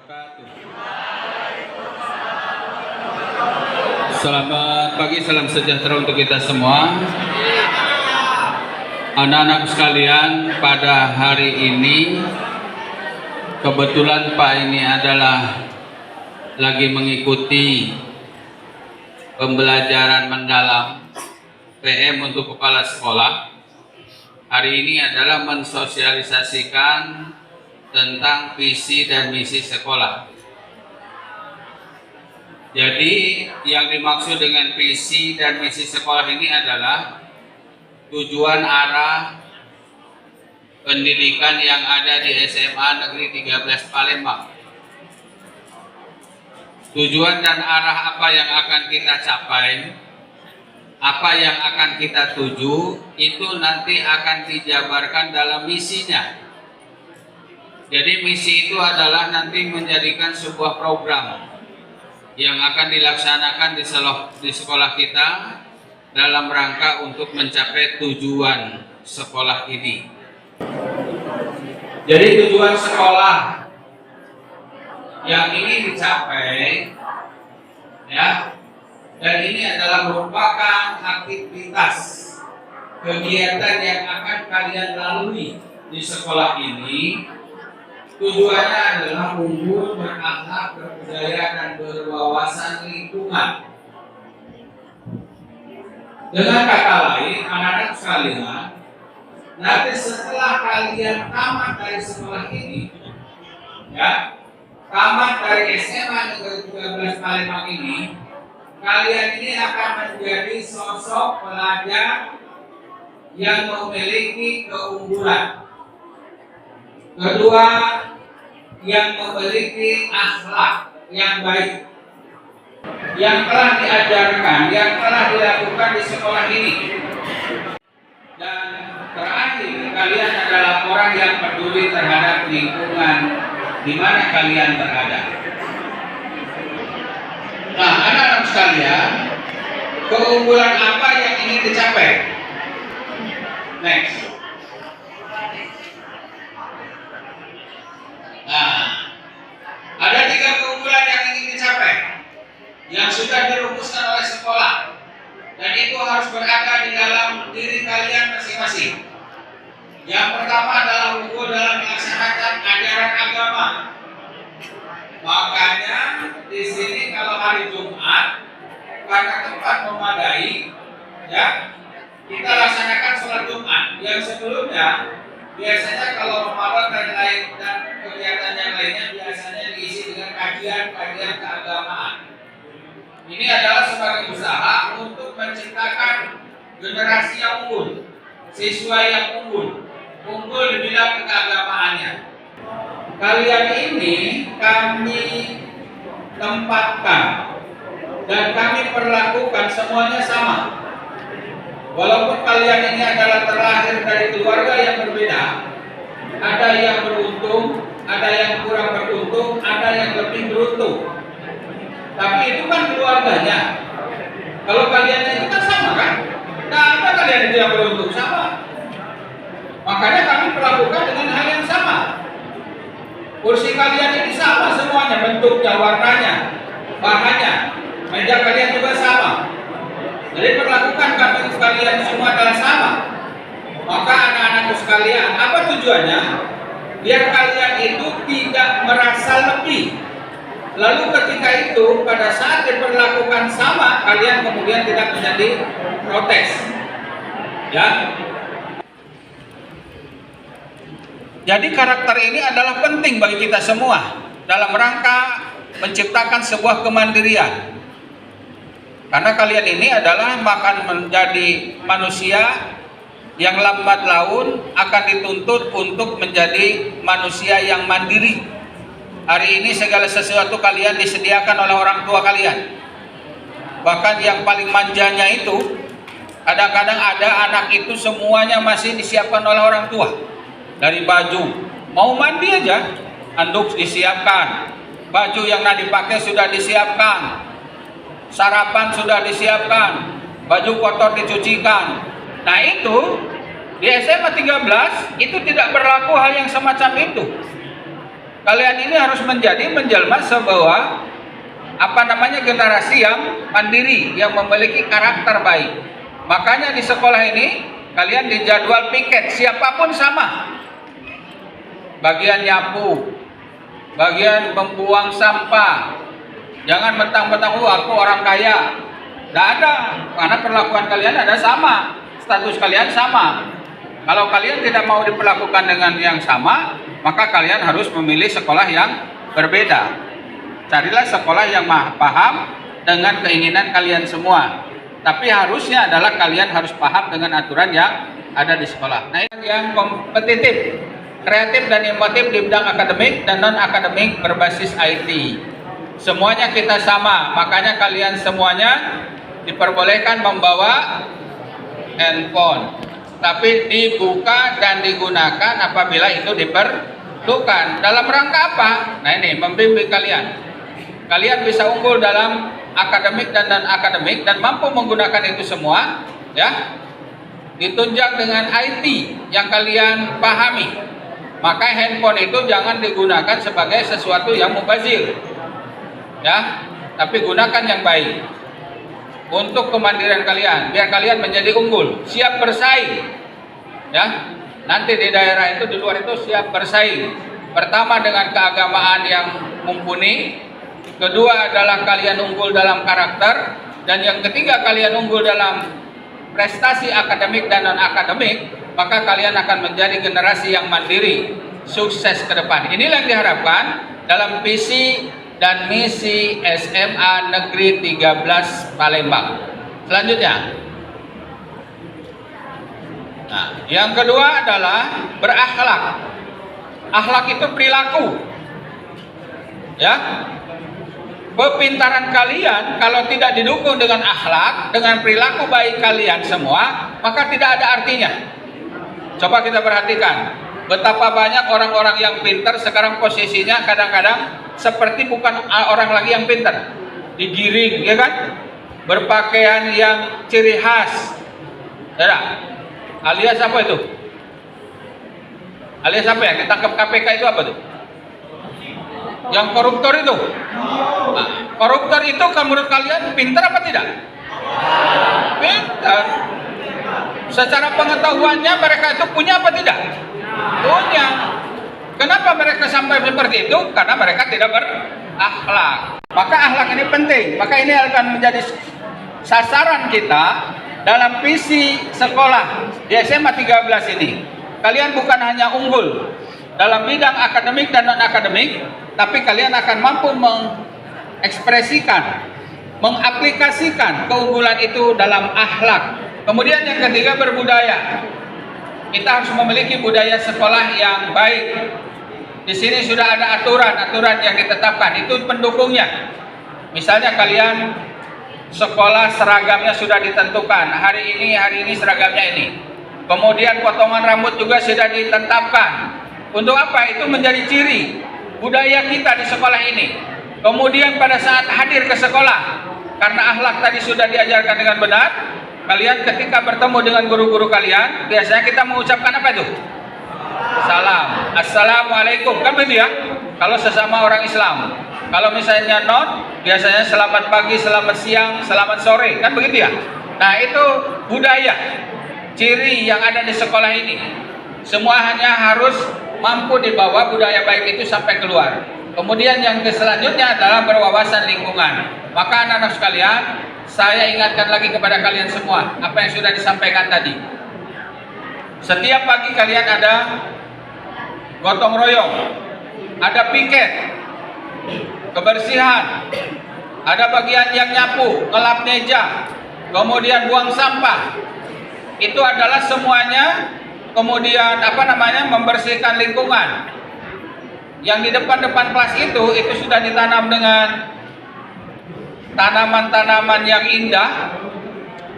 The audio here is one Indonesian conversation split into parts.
wabarakatuh. Selamat pagi, salam sejahtera untuk kita semua. Anak-anak sekalian, pada hari ini kebetulan Pak ini adalah lagi mengikuti pembelajaran mendalam PM untuk kepala sekolah. Hari ini adalah mensosialisasikan tentang visi dan misi sekolah. Jadi yang dimaksud dengan visi dan misi sekolah ini adalah tujuan arah pendidikan yang ada di SMA Negeri 13 Palembang. Tujuan dan arah apa yang akan kita capai, apa yang akan kita tuju, itu nanti akan dijabarkan dalam misinya. Jadi misi itu adalah nanti menjadikan sebuah program yang akan dilaksanakan di sekolah kita dalam rangka untuk mencapai tujuan sekolah ini. Jadi tujuan sekolah yang ingin dicapai, ya, dan ini adalah merupakan aktivitas kegiatan yang akan kalian lalui di sekolah ini. Tujuannya adalah unggul, berakhlak, berbudaya, dan berwawasan lingkungan. Dengan kata lain, anak-anak sekalian, nanti setelah kalian tamat dari sekolah ini, ya, tamat dari SMA Negeri 13 Palembang ini, kalian ini akan menjadi sosok pelajar yang memiliki keunggulan. Kedua, yang memiliki akhlak yang baik, yang telah diajarkan, yang telah dilakukan di sekolah ini. Dan terakhir, kalian adalah orang yang peduli terhadap lingkungan di mana kalian berada. Nah, anak-anak sekalian, keunggulan apa yang ingin dicapai? Next. Nah, ada 3 keunggulan yang ingin dicapai yang sudah dirumuskan oleh sekolah, dan itu harus berada di dalam diri kalian masing-masing. Yang pertama adalah unggul dalam melaksanakan ajaran agama. Makanya di sini kalau hari Jumat, karena tempat memadai, ya, kita laksanakan sholat Jumat. Yang sebelumnya biasanya kalau Ramadan dan lain dan kegiatan yang lainnya biasanya diisi dengan kajian-kajian keagamaan. Ini adalah sebagai usaha untuk menciptakan generasi yang unggul, siswa yang unggul di bidang keagamaannya. Kalian ini kami tempatkan dan kami perlakukan semuanya sama. Walaupun kalian ini adalah terlahir dari keluarga yang berbeda, ada yang beruntung, ada yang kurang beruntung, ada yang lebih beruntung. Tapi itu kan keluarganya. Kalau kalian itu kan sama kan? Nah, apa kalian itu yang beruntung? Sama. Makanya kami perlakukan dengan hal yang sama. Kursi kalian ini sama semuanya, bentuknya, warnanya, bahannya. Meja kalian juga sama. Jadi perlakukan kami sekalian semua adalah sama. Maka anak-anakku sekalian, apa tujuannya? Biar kalian itu tidak merasa lebih. Lalu ketika itu pada saat diperlakukan sama, kalian kemudian tidak menjadi protes. Ya. Jadi karakter ini adalah penting bagi kita semua dalam rangka menciptakan sebuah kemandirian. Karena kalian ini adalah akan menjadi manusia yang lambat laun akan dituntut untuk menjadi manusia yang mandiri. Hari ini segala sesuatu kalian disediakan oleh orang tua kalian. Bahkan yang paling manjanya itu, kadang-kadang ada anak itu semuanya masih disiapkan oleh orang tua. Dari baju, mau mandi aja, handuk disiapkan, baju yang nak dipakai sudah disiapkan, sarapan sudah disiapkan, baju kotor dicucikan. Nah itu di SMA 13 itu tidak berlaku hal yang semacam itu. Kalian ini harus menjelma sebuah generasi yang mandiri, yang memiliki karakter baik. Makanya di sekolah ini kalian dijadwal piket, siapapun sama. Bagian nyapu, bagian membuang sampah. Jangan mentang-mentang aku orang kaya. Tidak ada, karena perlakuan kalian ada sama, status kalian sama. Kalau kalian tidak mau diperlakukan dengan yang sama, maka kalian harus memilih sekolah yang berbeda. Carilah sekolah yang paham dengan keinginan kalian semua. Tapi harusnya adalah kalian harus paham dengan aturan yang ada di sekolah. Nah, yang kompetitif, kreatif dan inovatif di bidang akademik dan non-akademik berbasis IT. Semuanya kita sama, makanya kalian semuanya diperbolehkan membawa handphone. Tapi dibuka dan digunakan apabila itu diperlukan. Dalam rangka apa? Nah ini, membimbing kalian. Kalian bisa unggul dalam akademik dan non-akademik dan mampu menggunakan itu semua, ya. Ditunjang dengan IT yang kalian pahami. Maka handphone itu jangan digunakan sebagai sesuatu yang mubazir, ya. Tapi gunakan yang baik untuk kemandirian kalian, biar kalian menjadi unggul, siap bersaing, ya. Nanti di daerah itu, di luar itu siap bersaing. Pertama dengan keagamaan yang mumpuni, kedua adalah kalian unggul dalam karakter, dan yang ketiga kalian unggul dalam prestasi akademik dan non-akademik, maka kalian akan menjadi generasi yang mandiri, sukses ke depan. Inilah yang diharapkan dalam visi dan misi SMA Negeri 13 Palembang. Selanjutnya, nah, yang kedua adalah berakhlak. Akhlak itu perilaku, ya. Kepintaran kalian kalau tidak didukung dengan akhlak, dengan perilaku baik kalian semua, maka tidak ada artinya. Coba kita perhatikan betapa banyak orang-orang yang pintar sekarang posisinya kadang-kadang seperti bukan orang lagi yang pintar, digiring, ya kan? Berpakaian yang ciri khas, ya. Alias apa itu? Alias apa ya? Ditangkap KPK itu apa tuh? Yang koruptor itu. Nah, koruptor itu menurut kalian pintar apa tidak? Pintar. Secara pengetahuannya mereka itu punya apa tidak? Punya. Kenapa mereka sampai seperti itu? Karena mereka tidak berakhlak. Maka akhlak ini penting. Maka ini akan menjadi sasaran kita dalam visi sekolah di SMA 13 ini. Kalian bukan hanya unggul dalam bidang akademik dan non-akademik, tapi kalian akan mampu mengekspresikan, mengaplikasikan keunggulan itu dalam akhlak. Kemudian yang ketiga, berbudaya. Kita harus memiliki budaya sekolah yang baik. Di sini sudah ada aturan-aturan yang ditetapkan, itu pendukungnya. Misalnya kalian sekolah seragamnya sudah ditentukan, hari ini seragamnya ini. Kemudian potongan rambut juga sudah ditetapkan. Untuk apa? Itu menjadi ciri budaya kita di sekolah ini. Kemudian pada saat hadir ke sekolah, karena akhlak tadi sudah diajarkan dengan benar, kalian ketika bertemu dengan guru-guru kalian, biasanya kita mengucapkan apa itu? Salam, assalamualaikum, kan begitu ya? Kalau sesama orang Islam. Kalau misalnya non, biasanya selamat pagi, selamat siang, selamat sore, kan begitu ya? Nah itu budaya, ciri yang ada di sekolah ini. Semua hanya harus mampu dibawa budaya baik itu sampai keluar. Kemudian yang selanjutnya adalah berwawasan lingkungan. Maka anak-anak sekalian, saya ingatkan lagi kepada kalian semua apa yang sudah disampaikan tadi. Setiap pagi kalian ada gotong royong, ada piket, kebersihan, ada bagian yang nyapu, ngelap meja, kemudian buang sampah. Itu adalah semuanya. Kemudian membersihkan lingkungan. Yang di depan-depan kelas itu sudah ditanam dengan tanaman-tanaman yang indah.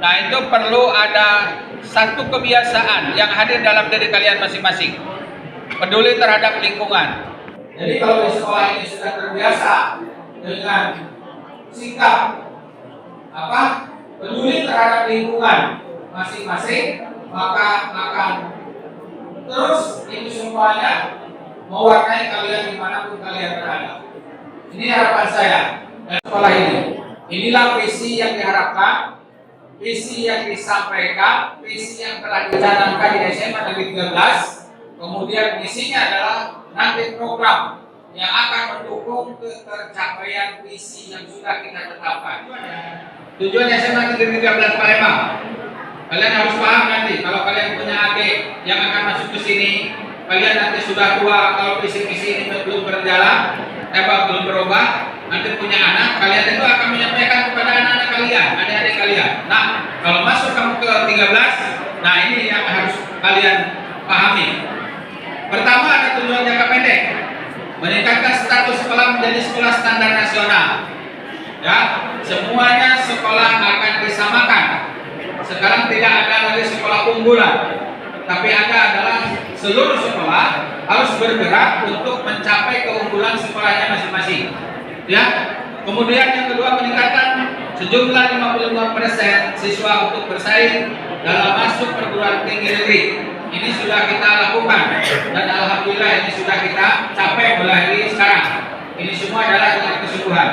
Nah itu perlu ada satu kebiasaan yang hadir dalam diri kalian masing-masing, peduli terhadap lingkungan. Jadi kalau di sekolah ini sudah terbiasa dengan sikap peduli terhadap lingkungan masing-masing, maka akan terus itu semuanya mewarnai kalian dimanapun kalian berada. Ini harapan saya dari sekolah ini. Inilah visi yang diharapkan, visi yang disampaikan, visi yang telah dicanangkan di SMA Negeri 13. Kemudian misinya adalah nanti program yang akan mendukung tercapaian visi yang sudah kita tetapkan. Tujuan SMA Negeri 13 Palembang. Kalian harus paham nanti kalau kalian punya adik yang akan masuk ke sini, kalian nanti sudah tua, kalau visi-visi ini belum berjalan, belum berubah, nanti punya anak, kalian itu akan menyampaikan kepada anak-anak kalian, adik-adik kalian. Nah, kalau masuk kamu ke 13, nah ini yang harus kalian pahami. Pertama, ada tujuan jangka pendek, meningkatkan status sekolah menjadi sekolah standar nasional. Ya, semuanya sekolah akan disamakan. Sekarang tidak ada lagi sekolah unggulan, tapi adalah seluruh sekolah harus bergerak untuk mencapai keunggulan sekolahnya masing-masing. Ya. Kemudian yang kedua, meningkatkan sejumlah 55% siswa untuk bersaing dalam masuk perguruan tinggi negeri. Ini sudah kita lakukan dan alhamdulillah ini sudah kita capai mulai sekarang. Ini semua adalah dengan kesungguhan.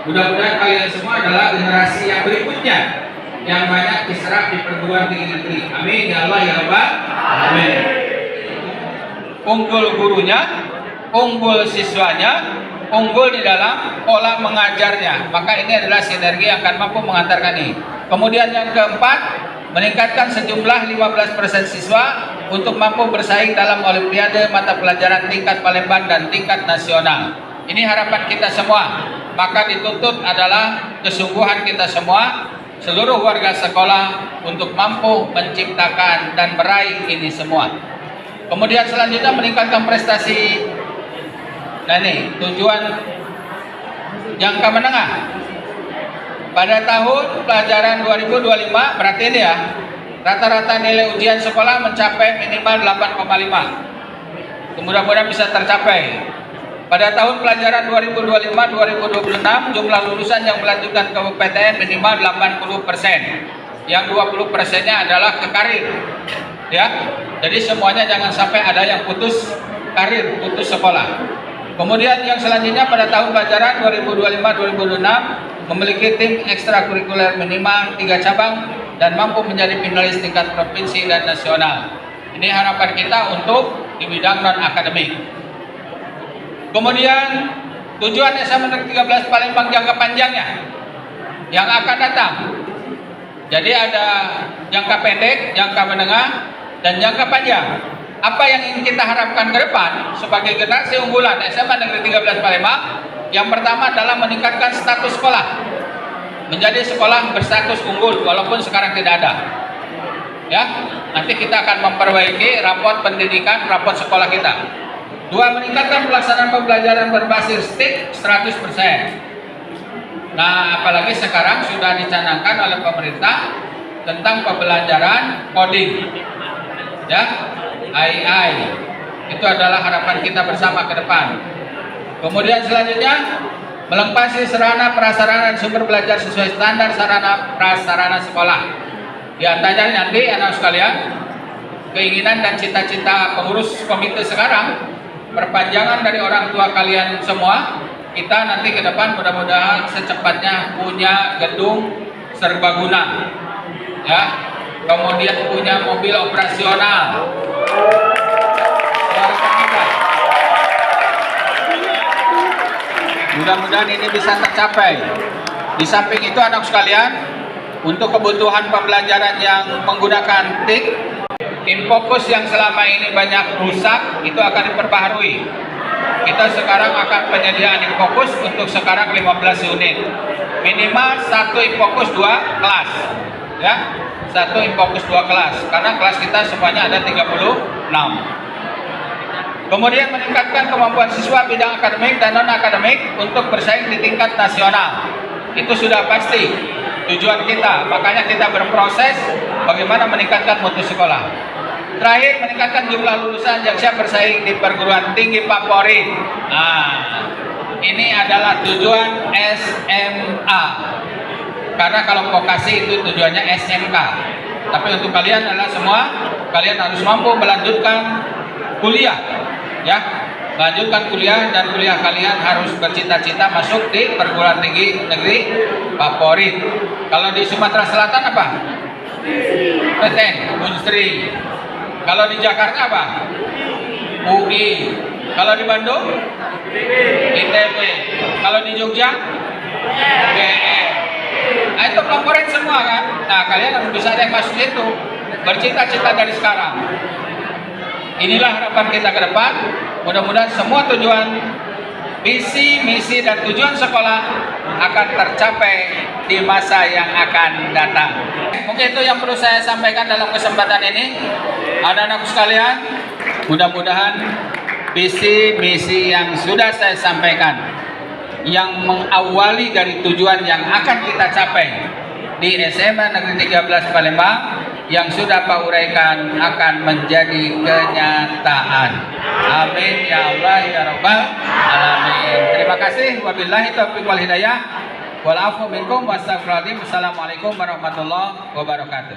Mudah-mudahan kalian semua adalah generasi yang berikutnya yang banyak diserap di perguruan tinggi negeri. Amin ya Allah ya Rabbal Alamin. Unggul gurunya, unggul siswanya, unggul di dalam pola mengajarnya. Maka ini adalah sinergi yang akan mampu mengantarkan ini. Kemudian yang keempat, meningkatkan sejumlah 15% siswa untuk mampu bersaing dalam olimpiade mata pelajaran tingkat Palembang dan tingkat nasional. Ini harapan kita semua. Maka dituntut adalah kesungguhan kita semua, seluruh warga sekolah untuk mampu menciptakan dan meraih ini semua. Kemudian selanjutnya meningkatkan prestasi. Nah ini tujuan jangka menengah. Pada tahun pelajaran 2025 berarti ini ya, rata-rata nilai ujian sekolah mencapai minimal 8,5. Mudah-mudahan bisa tercapai. Pada tahun pelajaran 2025-2026 jumlah lulusan yang melanjutkan ke PTN minimal 80%. Yang 20%-nya adalah ke karir. Ya. Jadi semuanya jangan sampai ada yang putus karir, putus sekolah. Kemudian yang selanjutnya pada tahun pelajaran 2025-2026 memiliki tim ekstrakurikuler minimal 3 cabang dan mampu menjadi finalis tingkat provinsi dan nasional. Ini harapan kita untuk di bidang non-akademik. Kemudian tujuan SMA Negeri 13 Palembang jangka panjangnya yang akan datang. Jadi ada jangka pendek, jangka menengah, dan jangka panjang. Apa yang ingin kita harapkan ke depan sebagai generasi unggulan SMA Negeri 13 Palembang? Yang pertama adalah meningkatkan status sekolah menjadi sekolah berstatus unggul walaupun sekarang tidak ada. Ya, nanti kita akan memperbaiki raport pendidikan, raport sekolah kita. Dua, meningkatkan pelaksanaan pembelajaran berbasis STIK 100%. Nah, apalagi sekarang sudah dicanangkan oleh pemerintah tentang pembelajaran coding. Ya, AI. Itu adalah harapan kita bersama ke depan. Kemudian selanjutnya, melengkapi sarana prasarana dan sumber belajar sesuai standar sarana prasarana sekolah. Di antaranya nanti anak sekalian, keinginan dan cita-cita pengurus komite sekarang, perpanjangan dari orang tua kalian semua, kita nanti ke depan mudah-mudahan secepatnya punya gedung serbaguna, ya, kemudian punya mobil operasional. Mudah-mudahan ini bisa tercapai. Di samping itu anak sekalian, untuk kebutuhan pembelajaran yang menggunakan TIK, Infokus yang selama ini banyak rusak itu akan diperbaharui. Kita sekarang akan penyediaan Infokus untuk sekarang 15 unit. Minimal 1 Infokus 2 kelas. Ya, 1 Infokus 2 kelas karena kelas kita semuanya ada 36. Kemudian meningkatkan kemampuan siswa bidang akademik dan non-akademik untuk bersaing di tingkat nasional. Itu sudah pasti tujuan kita. Makanya kita berproses bagaimana meningkatkan mutu sekolah. Terakhir, meningkatkan jumlah lulusan yang siap bersaing di perguruan tinggi favorit. Nah, ini adalah tujuan SMA. Karena kalau vokasi itu tujuannya SMK. Tapi untuk kalian adalah semua, kalian harus mampu melanjutkan kuliah, ya. lanjutkan kuliah, dan kuliah kalian harus bercita-cita masuk di perguruan tinggi negeri favorit. Kalau di Sumatera Selatan apa? PTN, Unsri. Kalau di Jakarta apa? UI. Kalau di Bandung? ITB. Kalau di Jogja? UGM. Nah, itu favorit semua kan? Nah, kalian harus bisa ada yang masuk itu. Bercita-cita dari sekarang. Inilah harapan kita ke depan. Mudah-mudahan semua tujuan, visi, misi, dan tujuan sekolah akan tercapai di masa yang akan datang. Mungkin itu yang perlu saya sampaikan dalam kesempatan ini. Anak-anakku sekalian, mudah-mudahan visi, misi yang sudah saya sampaikan, yang mengawali dari tujuan yang akan kita capai di SMA Negeri 13 Palembang, yang sudah Pak uraikan akan menjadi kenyataan. Amin ya Allah ya Rabbal alamin. Terima kasih. Wabillahi taufiq wal hidayah. Wal afu minkum wassalamualaikum warahmatullahi wabarakatuh.